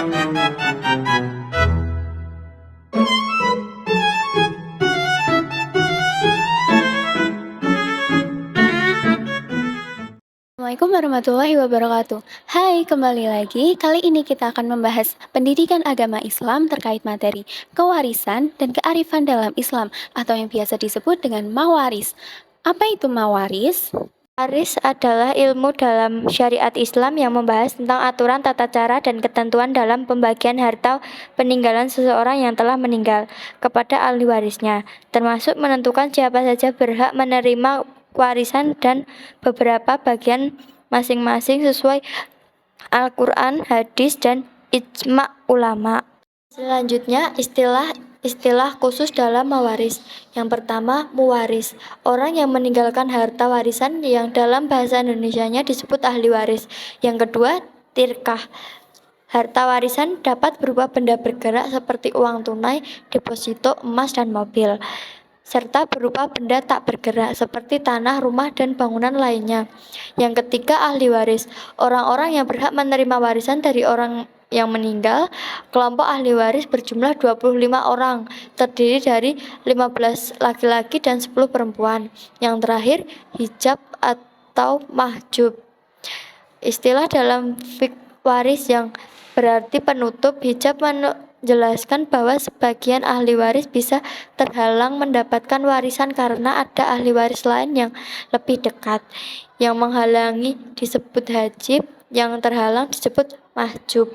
Assalamualaikum warahmatullahi wabarakatuh. Hai, kembali lagi. Kali ini kita akan membahas pendidikan agama Islam terkait materi kewarisan dan kearifan dalam Islam atau yang biasa disebut dengan mawaris. Apa itu mawaris? Waris adalah ilmu dalam syariat Islam yang membahas tentang aturan, tata cara, dan ketentuan dalam pembagian harta peninggalan seseorang yang telah meninggal kepada ahli warisnya, termasuk menentukan siapa saja berhak menerima warisan dan beberapa bagian masing-masing sesuai Al-Quran, hadis, dan ijma' ulama. Selanjutnya, istilah khusus dalam mawaris. Yang pertama, muwaris. Orang yang meninggalkan harta warisan yang dalam bahasa Indonesianya disebut ahli waris. Yang kedua, tirkah. Harta warisan dapat berupa benda bergerak seperti uang tunai, deposito, emas, dan mobil, serta berupa benda tak bergerak seperti tanah, rumah, dan bangunan lainnya. Yang ketiga, ahli waris. Orang-orang yang berhak menerima warisan dari orang yang meninggal. Kelompok ahli waris berjumlah 25 orang, terdiri dari 15 laki-laki dan 10 perempuan. Yang terakhir, hijab atau mahjub. Istilah dalam fiqh waris yang berarti penutup. Hijab menjelaskan bahwa sebagian ahli waris bisa terhalang mendapatkan warisan karena ada ahli waris lain yang lebih dekat. Yang menghalangi disebut hajib, yang terhalang disebut mahjub.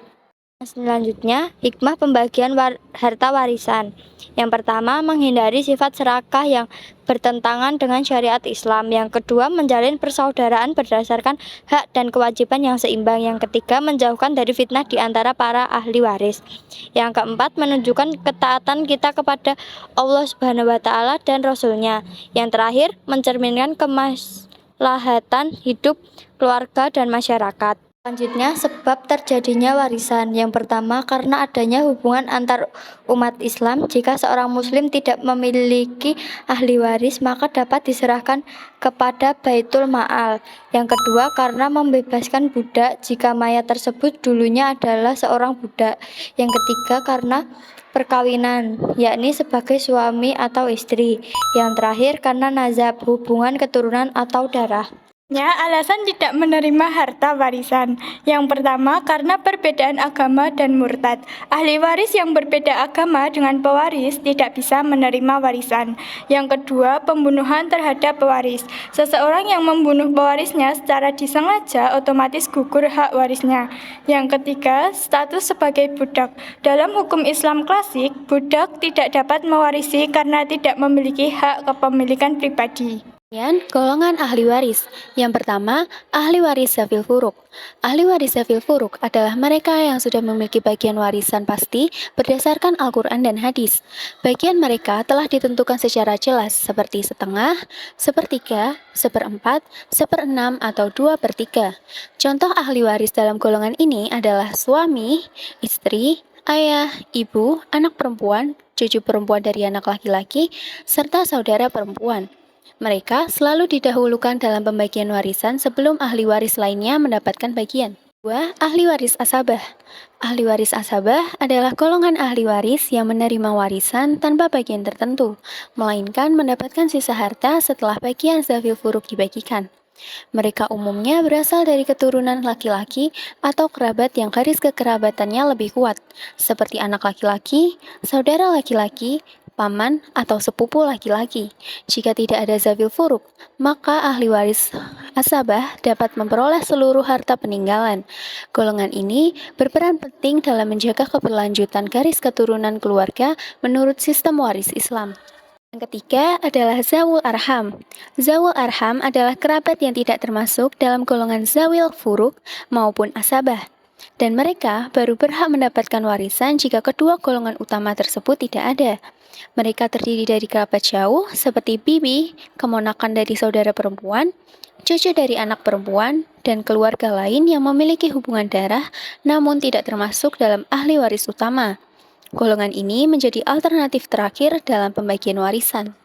Selanjutnya, hikmah pembagian harta warisan. Yang pertama, menghindari sifat serakah yang bertentangan dengan syariat Islam. Yang kedua, menjalin persaudaraan berdasarkan hak dan kewajiban yang seimbang. Yang ketiga, menjauhkan dari fitnah di antara para ahli waris. Yang keempat, menunjukkan ketaatan kita kepada Allah Subhanahu wa Ta'ala dan Rasul-Nya. Yang terakhir, mencerminkan kemaslahatan hidup keluarga dan masyarakat. Selanjutnya, sebab terjadinya warisan. Yang pertama, karena adanya hubungan antar umat Islam. Jika seorang muslim tidak memiliki ahli waris, maka dapat diserahkan kepada Baitul Ma'al. Yang kedua, karena membebaskan budak jika mayat tersebut dulunya adalah seorang budak. Yang ketiga, karena perkawinan, yakni sebagai suami atau istri. Yang terakhir, karena nazab, hubungan keturunan atau darah. Alasan tidak menerima harta warisan. Yang pertama, karena perbedaan agama dan murtad. Ahli waris yang berbeda agama dengan pewaris tidak bisa menerima warisan. Yang kedua, pembunuhan terhadap pewaris. Seseorang yang membunuh pewarisnya secara disengaja otomatis gugur hak warisnya. Yang ketiga, status sebagai budak. Dalam hukum Islam klasik, budak tidak dapat mewarisi karena tidak memiliki hak kepemilikan pribadi. Golongan ahli waris. Yang pertama, ahli waris zawil furuk. Ahli waris zawil furuk adalah mereka yang sudah memiliki bagian warisan pasti berdasarkan Al-Quran dan hadis. Bagian mereka telah ditentukan secara jelas seperti setengah, sepertiga, seperempat, seperenam, atau 2/3. Contoh ahli waris dalam golongan ini adalah suami, istri, ayah, ibu, anak perempuan, cucu perempuan dari anak laki-laki, serta saudara perempuan. Mereka selalu didahulukan dalam pembagian warisan sebelum ahli waris lainnya mendapatkan bagian. 2. Ahli waris asabah. Ahli waris asabah adalah golongan ahli waris yang menerima warisan tanpa bagian tertentu, melainkan mendapatkan sisa harta setelah bagian zawil furuk dibagikan. Mereka umumnya berasal dari keturunan laki-laki atau kerabat yang garis kekerabatannya lebih kuat, seperti anak laki-laki, saudara laki-laki, paman, atau sepupu laki-laki. Jika tidak ada zawil furuk, maka ahli waris asabah dapat memperoleh seluruh harta peninggalan. Golongan ini berperan penting dalam menjaga keberlanjutan garis keturunan keluarga menurut sistem waris Islam. Yang ketiga adalah zawul arham. Zawul arham adalah kerabat yang tidak termasuk dalam golongan zawil furuk maupun asabah. Dan mereka baru berhak mendapatkan warisan jika kedua golongan utama tersebut tidak ada. Mereka terdiri dari kerabat jauh seperti bibi, keponakan dari saudara perempuan, cucu dari anak perempuan, dan keluarga lain yang memiliki hubungan darah namun tidak termasuk dalam ahli waris utama. Golongan ini menjadi alternatif terakhir dalam pembagian warisan.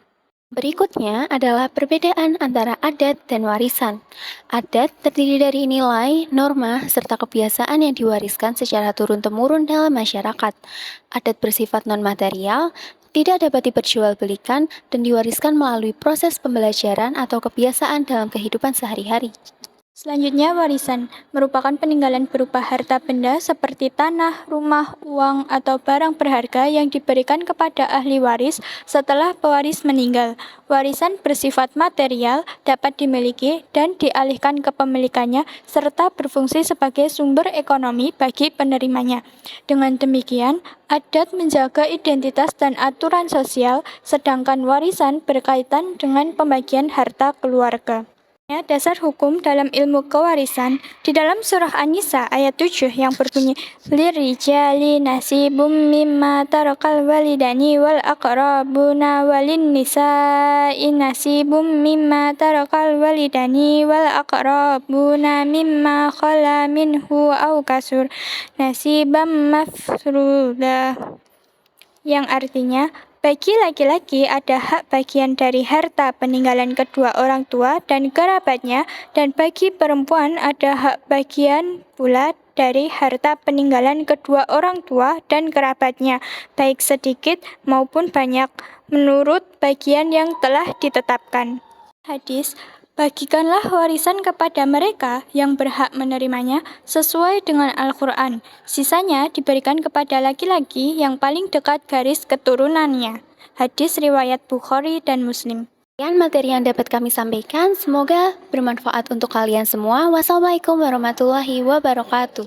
Berikutnya adalah perbedaan antara adat dan warisan. Adat terdiri dari nilai, norma, serta kebiasaan yang diwariskan secara turun-temurun dalam masyarakat. Adat bersifat non-material, tidak dapat diperjualbelikan, dan diwariskan melalui proses pembelajaran atau kebiasaan dalam kehidupan sehari-hari. Selanjutnya, warisan merupakan peninggalan berupa harta benda seperti tanah, rumah, uang, atau barang berharga yang diberikan kepada ahli waris setelah pewaris meninggal. Warisan bersifat material, dapat dimiliki dan dialihkan kepemilikannya, serta berfungsi sebagai sumber ekonomi bagi penerimanya. Dengan demikian, adat menjaga identitas dan aturan sosial, sedangkan warisan berkaitan dengan pembagian harta keluarga. Dasar hukum dalam ilmu kewarisan di dalam surah An-Nisa ayat 7 yang berbunyi lirijali nasibum mimma tarakal walidani wal aqrabuna walin nisa'i nasibum mimma tarakal walidani wal aqrabuna mimma khala minhu au kasur nasibam mafruda, yang artinya bagi laki-laki ada hak bagian dari harta peninggalan kedua orang tua dan kerabatnya, dan bagi perempuan ada hak bagian pula dari harta peninggalan kedua orang tua dan kerabatnya, baik sedikit maupun banyak, menurut bagian yang telah ditetapkan. Hadis, bagikanlah warisan kepada mereka yang berhak menerimanya sesuai dengan Al-Quran. Sisanya diberikan kepada laki-laki yang paling dekat garis keturunannya. Hadis riwayat Bukhari dan Muslim. Sekian materi yang dapat kami sampaikan, semoga bermanfaat untuk kalian semua. Wassalamualaikum warahmatullahi wabarakatuh.